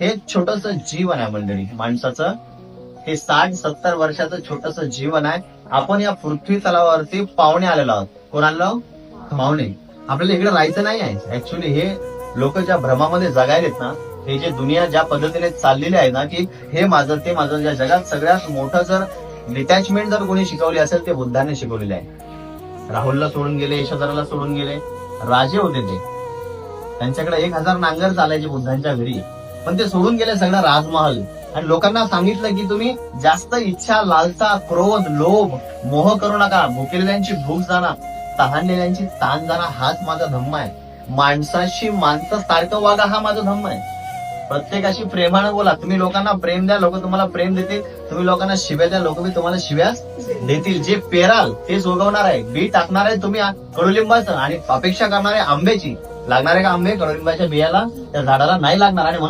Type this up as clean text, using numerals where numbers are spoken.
हे छोटस जीवन आहे मंडळी माणसाचं. हे 60-70 वर्षाचं छोटस जीवन आहे. आपण या पृथ्वी तलावावरती पाहुणे आलेलो आहोत. कोण आलो? पाहुणे. आपल्याला इकडे राहायचं नाही आहे. ऍक्च्युली हे लोक ज्या भ्रमामध्ये जगायलेत ना, हे जे दुनिया ज्या पद्धतीने चाललेली आहे ना, की हे माझं ते माझं, या जगात सगळ्यात मोठं जर डिटॅचमेंट जर कोणी शिकवली असेल ते बुद्धाने शिकवलेले आहे. राहुलला सोडून गेले, यशोधराला सोडून गेले, राजे होते ते, त्यांच्याकडे 1000 नांगर चालायचे बुद्धांच्या घरी, पण ते सोडून गेले सगळं राजमहल. आणि लोकांना सांगितलं की तुम्ही जास्त इच्छा, लालसा, क्रोध, लोभ, मोह करू नका. भुकेलेल्यांची भूक जाणार, तहानलेल्यांची ताण जाणार, हाच माझा धम्म आहे. माणसाशी माणसं सारखं वागा, हा माझा धम्म आहे. प्रत्येकाशी प्रेमानं बोला. तुम्ही लोकांना प्रेम द्या, लोक तुम्हाला प्रेम देतील. तुम्ही लोकांना शिव्या द्या, लोक बी तुम्हाला शिव्या देतील. जे पेराल तेच उगवणार आहे. बी टाकणार आहे तुम्ही कडुलिंबाचं आणि अपेक्षा करणार आहे आंब्याची. लागणार आहे का आंबे? कडुलिंबाच्या बियाला त्या झाडाला नाही लागणार. आणि